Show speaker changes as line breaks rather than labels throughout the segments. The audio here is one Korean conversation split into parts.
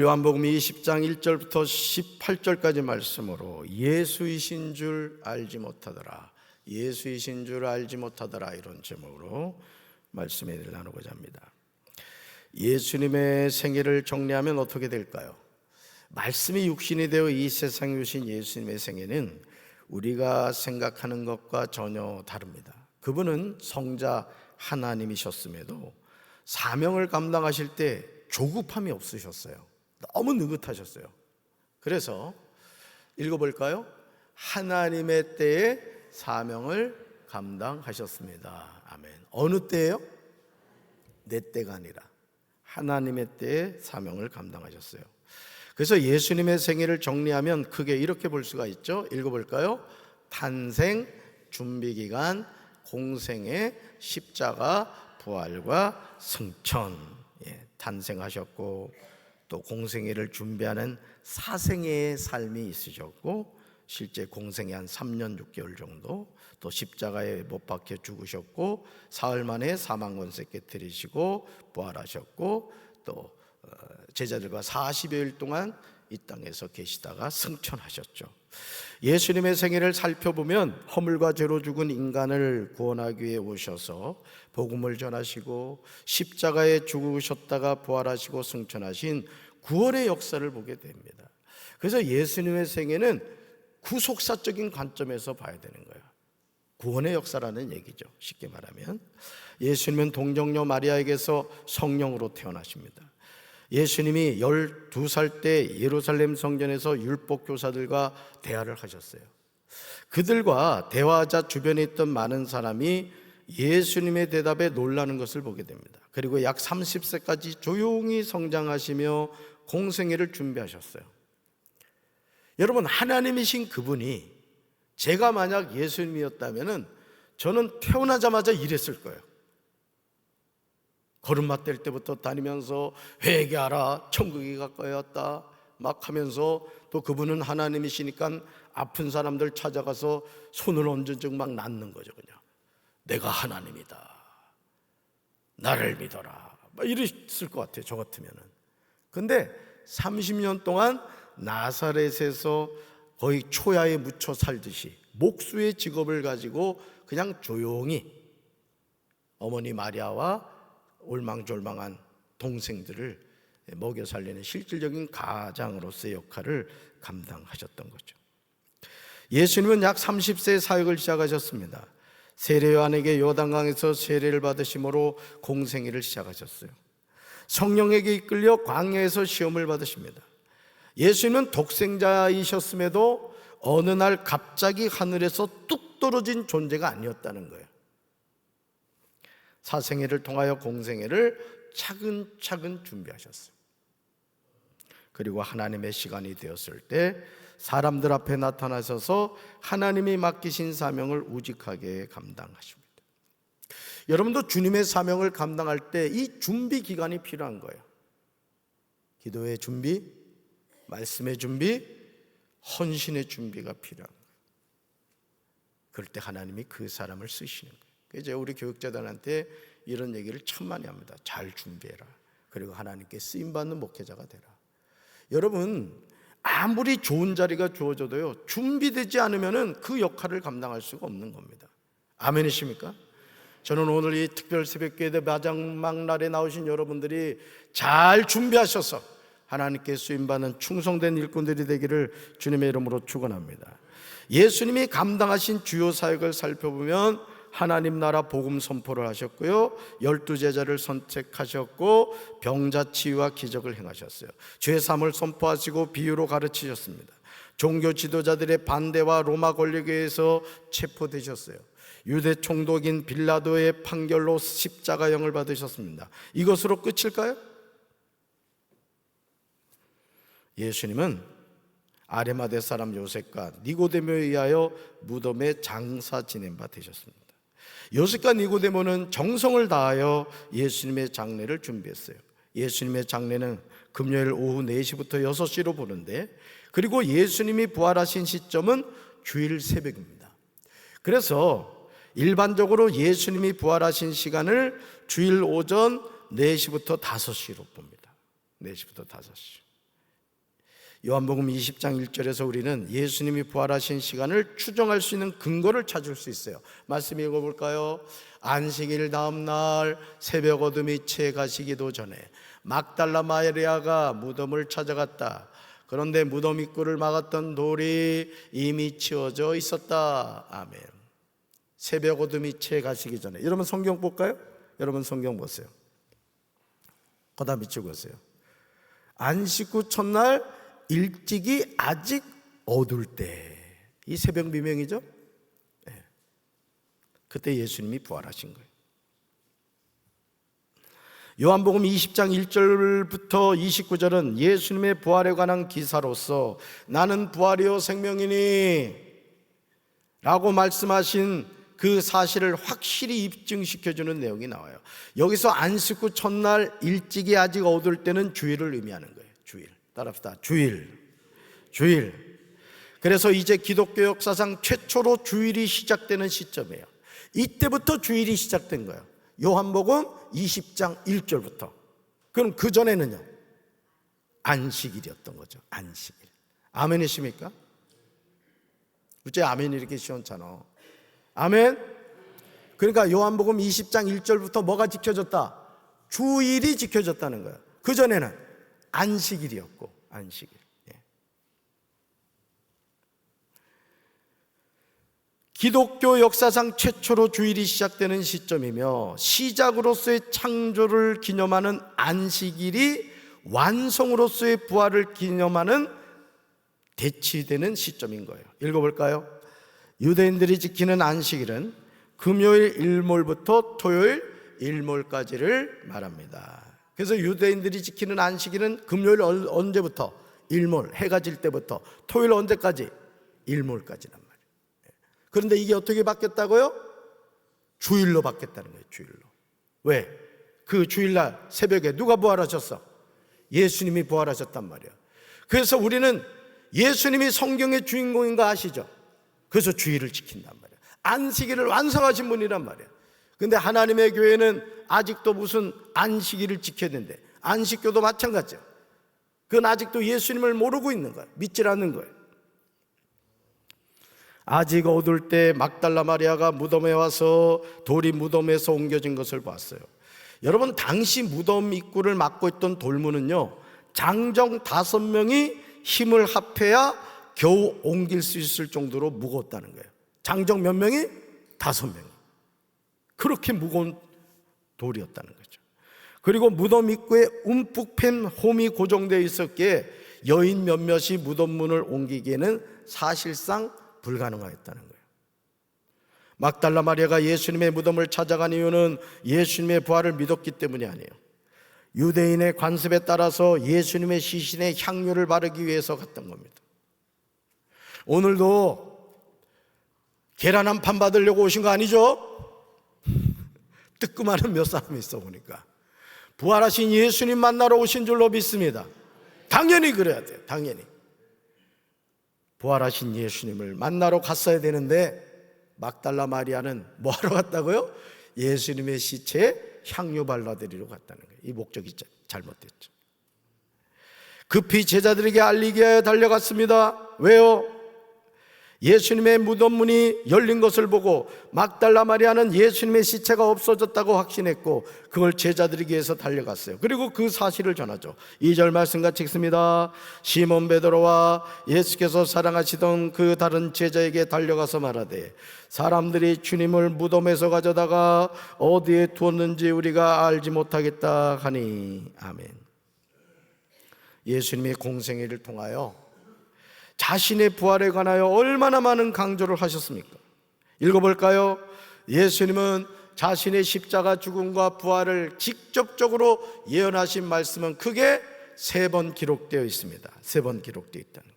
요한복음 20장 1절부터 18절까지 말씀으로 예수이신 줄 알지 못하더라, 예수이신 줄 알지 못하더라, 이런 제목으로 말씀을 나누고자 합니다. 예수님의 생애를 정리하면 어떻게 될까요? 말씀이 육신이 되어 이 세상에 오신 예수님의 생애는 우리가 생각하는 것과 전혀 다릅니다. 그분은 성자 하나님이셨음에도 사명을 감당하실 때 조급함이 없으셨어요. 너무 느긋하셨어요. 그래서 읽어볼까요? 하나님의 때에 사명을 감당하셨습니다. 아멘. 어느 때예요? 내 때가 아니라 하나님의 때에 사명을 감당하셨어요. 그래서 예수님의 생애를 정리하면 크게 이렇게 볼 수가 있죠. 읽어볼까요? 탄생, 준비기간, 공생애, 십자가, 부활과 승천. 탄생하셨고 또 공생애를 준비하는 사생애의 삶이 있으셨고, 실제 공생애 한 3년 6개월 정도, 또 십자가에 못 박혀 죽으셨고 사흘 만에 사망 권세 깨뜨리시고 부활하셨고, 또 제자들과 40여일 동안 이 땅에서 계시다가 승천하셨죠. 예수님의 생애를 살펴보면 허물과 죄로 죽은 인간을 구원하기 위해 오셔서 복음을 전하시고 십자가에 죽으셨다가 부활하시고 승천하신 구원의 역사를 보게 됩니다. 그래서 예수님의 생애는 구속사적인 관점에서 봐야 되는 거예요. 구원의 역사라는 얘기죠. 쉽게 말하면 예수님은 동정녀 마리아에게서 성령으로 태어나십니다. 예수님이 12살 때 예루살렘 성전에서 율법 교사들과 대화를 하셨어요. 그들과 대화하자 주변에 있던 많은 사람이 예수님의 대답에 놀라는 것을 보게 됩니다. 그리고 약 30세까지 조용히 성장하시며 공생애를 준비하셨어요. 여러분, 하나님이신 그분이 제가 만약 예수님이었다면 저는 태어나자마자 이랬을 거예요. 걸음마 뗄 때부터 다니면서 회개하라, 천국이 가까이 왔다 막 하면서, 또 그분은 하나님이시니까 아픈 사람들 찾아가서 손을 얹은 막 낫는 거죠. 그냥 내가 하나님이다, 나를 믿어라, 막 이랬을 것 같아요, 저 같으면은. 근데 30년 동안 나사렛에서 거의 초야에 묻혀 살듯이 목수의 직업을 가지고 그냥 조용히 어머니 마리아와 올망졸망한 동생들을 먹여 살리는 실질적인 가장으로서의 역할을 감당하셨던 거죠. 예수님은 약 30세에 사역을 시작하셨습니다. 세례 요한에게 요단강에서 세례를 받으심으로 공생애를 시작하셨어요. 성령에게 이끌려 광야에서 시험을 받으십니다. 예수님은 독생자이셨음에도 어느 날 갑자기 하늘에서 뚝 떨어진 존재가 아니었다는 거예요. 사생애를 통하여 공생애를 차근차근 준비하셨어요. 그리고 하나님의 시간이 되었을 때 사람들 앞에 나타나셔서 하나님이 맡기신 사명을 우직하게 감당하십니다. 여러분도 주님의 사명을 감당할 때 이 준비 기간이 필요한 거예요. 기도의 준비, 말씀의 준비, 헌신의 준비가 필요한 거예요. 그럴 때 하나님이 그 사람을 쓰시는 거예요. 이제 우리 교육자들한테 이런 얘기를 참 많이 합니다. 잘 준비해라. 그리고 하나님께 쓰임받는 목회자가 되라. 여러분, 아무리 좋은 자리가 주어져도요, 준비되지 않으면 그 역할을 감당할 수가 없는 겁니다. 아멘이십니까? 저는 오늘 이 특별 새벽기도 마지막 날에 나오신 여러분들이 잘 준비하셔서 하나님께 쓰임받는 충성된 일꾼들이 되기를 주님의 이름으로 축원합니다. 예수님이 감당하신 주요 사역을 살펴보면 하나님 나라 복음 선포를 하셨고요, 12제자를 선택하셨고 병자 치유와 기적을 행하셨어요. 죄사함을 선포하시고 비유로 가르치셨습니다. 종교 지도자들의 반대와 로마 권력에 의해서 체포되셨어요. 유대 총독인 빌라도의 판결로 십자가형을 받으셨습니다. 이것으로 끝일까요? 예수님은 아레마대 사람 요셉과 니고데모에 의하여 무덤에 장사 지낸 바 되셨습니다. 요셉과 니고데모는 정성을 다하여 예수님의 장례를 준비했어요. 예수님의 장례는 금요일 오후 4시부터 6시로 보는데, 그리고 예수님이 부활하신 시점은 주일 새벽입니다. 그래서 일반적으로 예수님이 부활하신 시간을 주일 오전 4시부터 5시로 봅니다. 4시부터 5시. 요한복음 20장 1절에서 우리는 예수님이 부활하신 시간을 추정할 수 있는 근거를 찾을 수 있어요. 말씀 읽어볼까요? 안식일 다음 날 새벽 어둠이 채 가시기도 전에 막달라 마리아가 무덤을 찾아갔다. 그런데 무덤 입구를 막았던 돌이 이미 치워져 있었다. 아멘. 새벽 어둠이 채 가시기 전에. 여러분 성경 볼까요? 여러분 성경 보세요. 거다 밑줄 그으세요. 안식 후 첫날 일찍이 아직 어둘 때, 이 새벽 미명이죠. 네. 그때 예수님이 부활하신 거예요. 요한복음 20장 1절부터 29절은 예수님의 부활에 관한 기사로서 나는 부활이요 생명이니 라고 말씀하신 그 사실을 확실히 입증시켜주는 내용이 나와요. 여기서 안식 후 첫날 일찍이 아직 어둘 때는 주일을 의미하는 거예요. 주일. 따라합시다. 주일. 그래서 이제 기독교 역사상 최초로 주일이 시작되는 시점이에요. 이때부터 주일이 시작된 거예요. 요한복음 20장 1절부터. 그럼 그 전에는요, 안식일이었던 거죠. 안식일. 아멘이십니까? 어째 아멘이 이렇게 시원찮아. 아멘. 그러니까 요한복음 20장 1절부터 뭐가 지켜졌다? 주일이 지켜졌다는 거예요. 그 전에는 안식일이었고, 안식일. 예. 기독교 역사상 최초로 주일이 시작되는 시점이며 시작으로서의 창조를 기념하는 안식일이 완성으로서의 부활을 기념하는 대치되는 시점인 거예요. 읽어볼까요? 유대인들이 지키는 안식일은 금요일 일몰부터 토요일 일몰까지를 말합니다. 그래서 유대인들이 지키는 안식일은 금요일 언제부터? 일몰, 해가 질 때부터 토요일 언제까지? 일몰까지란 말이에요. 그런데 이게 어떻게 바뀌었다고요? 주일로 바뀌었다는 거예요. 주일로. 왜? 그 주일날 새벽에 누가 부활하셨어? 예수님이 부활하셨단 말이에요. 그래서 우리는 예수님이 성경의 주인공인 거 아시죠? 그래서 주일을 지킨단 말이에요. 안식일을 완성하신 분이란 말이에요. 근데 하나님의 교회는 아직도 무슨 안식일을 지켜야 된대. 안식교도 마찬가지예요. 그건 아직도 예수님을 모르고 있는 거예요. 믿질 않는 거예요. 아직 어둘 때 막달라 마리아가 무덤에 와서 돌이 무덤에서 옮겨진 것을 봤어요. 여러분, 당시 무덤 입구를 막고 있던 돌문은요, 장정 5명이 힘을 합해야 겨우 옮길 수 있을 정도로 무거웠다는 거예요. 장정 몇 명이? 5명이. 그렇게 무거운 돌이었다는 거죠. 그리고 무덤 입구에 움푹 팬 홈이 고정되어 있었기에 여인 몇몇이 무덤 문을 옮기기에는 사실상 불가능하였다는 거예요. 막달라 마리아가 예수님의 무덤을 찾아간 이유는 예수님의 부활을 믿었기 때문이 아니에요. 유대인의 관습에 따라서 예수님의 시신에 향유를 바르기 위해서 갔던 겁니다. 오늘도 계란 한 판 받으려고 오신 거 아니죠? 뜨끔하는 몇 사람이 있어 보니까 부활하신 예수님 만나러 오신 줄로 믿습니다. 당연히 그래야 돼요. 당연히 부활하신 예수님을 만나러 갔어야 되는데 막달라 마리아는 뭐하러 갔다고요? 예수님의 시체에 향유 발라드리러 갔다는 거예요. 이 목적이 잘못됐죠. 급히 제자들에게 알리기 위하여 달려갔습니다. 왜요? 예수님의 무덤 문이 열린 것을 보고 막달라 마리아는 예수님의 시체가 없어졌다고 확신했고 그걸 제자들에게 해서 달려갔어요. 그리고 그 사실을 전하죠. 2절 말씀 같이 읽습니다. 시몬 베드로와 예수께서 사랑하시던 그 다른 제자에게 달려가서 말하되 사람들이 주님을 무덤에서 가져다가 어디에 두었는지 우리가 알지 못하겠다 하니. 아멘. 예수님의 공생애를 통하여 자신의 부활에 관하여 얼마나 많은 강조를 하셨습니까? 읽어볼까요? 예수님은 자신의 십자가 죽음과 부활을 직접적으로 예언하신 말씀은 크게 3번 기록되어 있습니다. 3번 기록되어 있다는.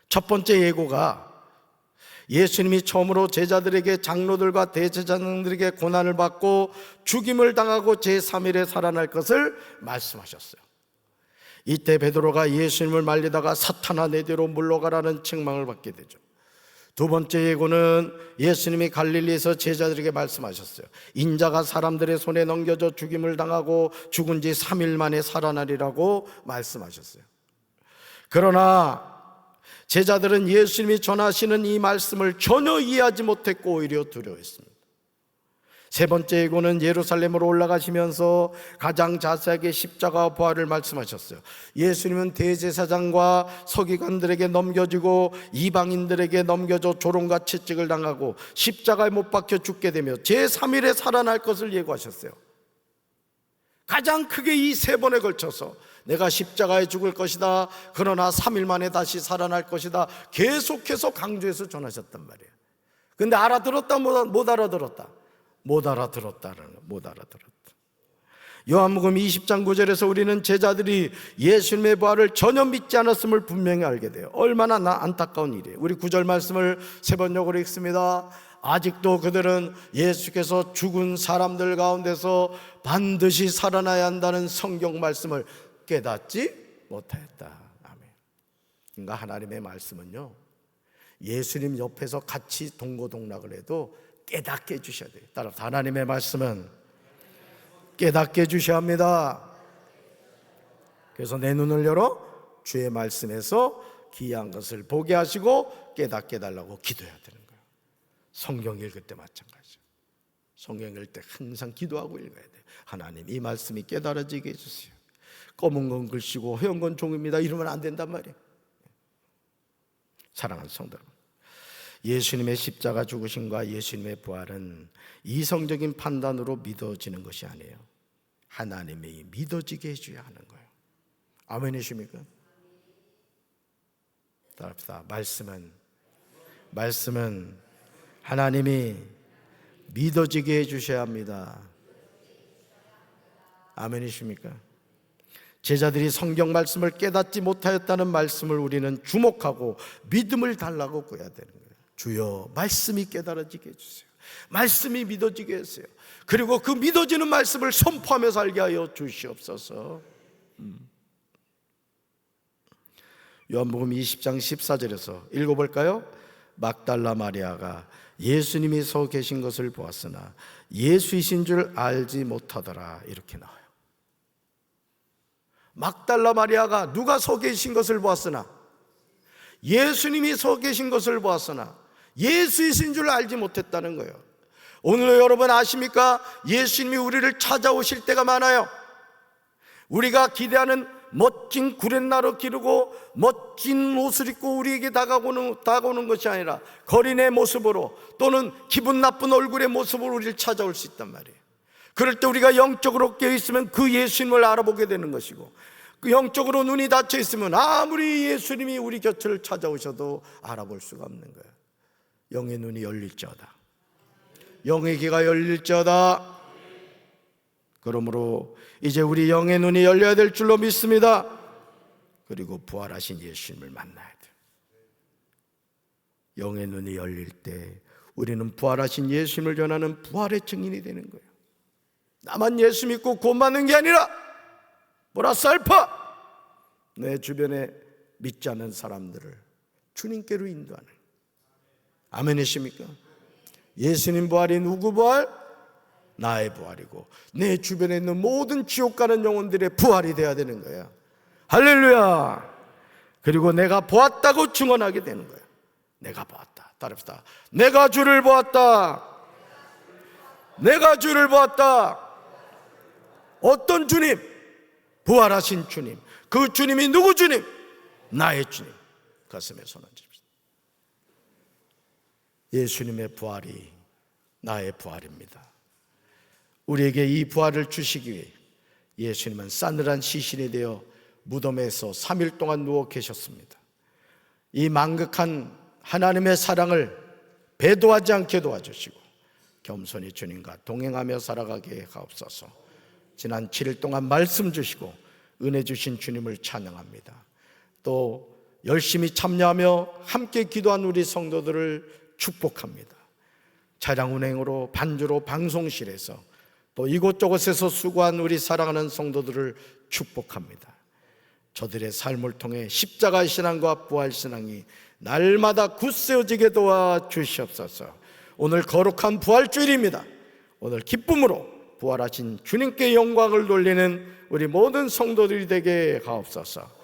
첫 번째 예고가 예수님이 처음으로 제자들에게 장로들과 대제사장들에게 고난을 받고 죽임을 당하고 제3일에 살아날 것을 말씀하셨어요. 이때 베드로가 예수님을 말리다가 사탄아 내 뒤로 물러가라는 책망을 받게 되죠. 두 번째 예고는 예수님이 갈릴리에서 제자들에게 말씀하셨어요. 인자가 사람들의 손에 넘겨져 죽임을 당하고 죽은 지 3일 만에 살아나리라고 말씀하셨어요. 그러나 제자들은 예수님이 전하시는 이 말씀을 전혀 이해하지 못했고 오히려 두려워했습니다. 세 번째 예고는 예루살렘으로 올라가시면서 가장 자세하게 십자가와 부활을 말씀하셨어요. 예수님은 대제사장과 서기관들에게 넘겨지고 이방인들에게 넘겨져 조롱과 채찍을 당하고 십자가에 못 박혀 죽게 되며 제3일에 살아날 것을 예고하셨어요. 가장 크게 이 세 번에 걸쳐서 내가 십자가에 죽을 것이다, 그러나 3일 만에 다시 살아날 것이다, 계속해서 강조해서 전하셨단 말이에요. 근데 알아들었다 못 알아들었다? 못 알아들었다. 요한복음 20장 9절에서 우리는 제자들이 예수님의 부활을 전혀 믿지 않았음을 분명히 알게 돼요. 얼마나 안타까운 일이에요. 우리 9절 말씀을 세 번역으로 읽습니다. 아직도 그들은 예수께서 죽은 사람들 가운데서 반드시 살아나야 한다는 성경 말씀을 깨닫지 못하였다. 아멘. 그러니까 하나님의 말씀은요, 예수님 옆에서 같이 동고동락을 해도 깨닫게 해주셔야 돼요. 따라서 하나님의 말씀은 깨닫게 해주셔야 합니다. 그래서 내 눈을 열어 주의 말씀에서 기이한 것을 보게 하시고 깨닫게 해달라고 기도해야 되는 거예요. 성경 읽을 때 마찬가지죠. 성경 읽을 때 항상 기도하고 읽어야 돼요. 하나님, 이 말씀이 깨달아지게 해주세요. 검은 건 글씨고 허연 건 종입니다, 이러면 안 된단 말이에요. 사랑하는 성도 여러분, 예수님의 십자가 죽으심과 예수님의 부활은 이성적인 판단으로 믿어지는 것이 아니에요. 하나님이 믿어지게 해줘야 하는 거예요. 아멘이십니까? 따라합시다. 말씀은 하나님이 믿어지게 해주셔야 합니다. 아멘이십니까? 제자들이 성경 말씀을 깨닫지 못하였다는 말씀을 우리는 주목하고 믿음을 달라고 구해야 되는 거예요. 주여, 말씀이 깨달아지게 해주세요. 말씀이 믿어지게 해주세요. 그리고 그 믿어지는 말씀을 선포하며 살게 하여 주시옵소서. 요한복음 20장 14절에서 읽어볼까요? 막달라 마리아가 예수님이 서 계신 것을 보았으나 예수이신 줄 알지 못하더라, 이렇게 나와요. 막달라 마리아가 누가 서 계신 것을 보았으나, 예수님이 서 계신 것을 보았으나 예수이신 줄 알지 못했다는 거예요. 오늘 여러분 아십니까? 예수님이 우리를 찾아오실 때가 많아요. 우리가 기대하는 멋진 구렛나루 기르고 멋진 옷을 입고 우리에게 다가오는 것이 아니라 거린의 모습으로 또는 기분 나쁜 얼굴의 모습으로 우리를 찾아올 수 있단 말이에요. 그럴 때 우리가 영적으로 깨어있으면 그 예수님을 알아보게 되는 것이고, 그 영적으로 눈이 닫혀 있으면 아무리 예수님이 우리 곁을 찾아오셔도 알아볼 수가 없는 거예요. 영의 눈이 열릴지어다. 영의 귀가 열릴지어다. 그러므로 이제 우리 영의 눈이 열려야 될 줄로 믿습니다. 그리고 부활하신 예수님을 만나야 돼요. 영의 눈이 열릴 때 우리는 부활하신 예수님을 전하는 부활의 증인이 되는 거예요. 나만 예수 믿고 구원받는 게 아니라 보라살파 내 주변에 믿지 않는 사람들을 주님께로 인도하는, 아멘이십니까? 예수님 부활이 누구 부활? 나의 부활이고 내 주변에 있는 모든 지옥 가는 영혼들의 부활이 되어야 되는 거야. 할렐루야. 그리고 내가 보았다고 증언하게 되는 거야. 내가 보았다. 따라합시다. 내가 주를 보았다. 내가 주를 보았다. 어떤 주님? 부활하신 주님. 그 주님이 누구 주님? 나의 주님. 가슴에 손 얹읍시다. 예수님의 부활이 나의 부활입니다. 우리에게 이 부활을 주시기 위해 예수님은 싸늘한 시신이 되어 무덤에서 3일 동안 누워 계셨습니다. 이 만극한 하나님의 사랑을 배도하지 않게 도와주시고 겸손히 주님과 동행하며 살아가게 하옵소서. 지난 7일 동안 말씀 주시고 은혜 주신 주님을 찬양합니다. 또 열심히 참여하며 함께 기도한 우리 성도들을 축복합니다. 차량 운행으로 반주로 방송실에서 또 이곳저곳에서 수고한 우리 사랑하는 성도들을 축복합니다. 저들의 삶을 통해 십자가의 신앙과 부활 신앙이 날마다 굳세어지게 도와주시옵소서. 오늘 거룩한 부활주일입니다. 오늘 기쁨으로 부활하신 주님께 영광을 돌리는 우리 모든 성도들이 되게 하옵소서.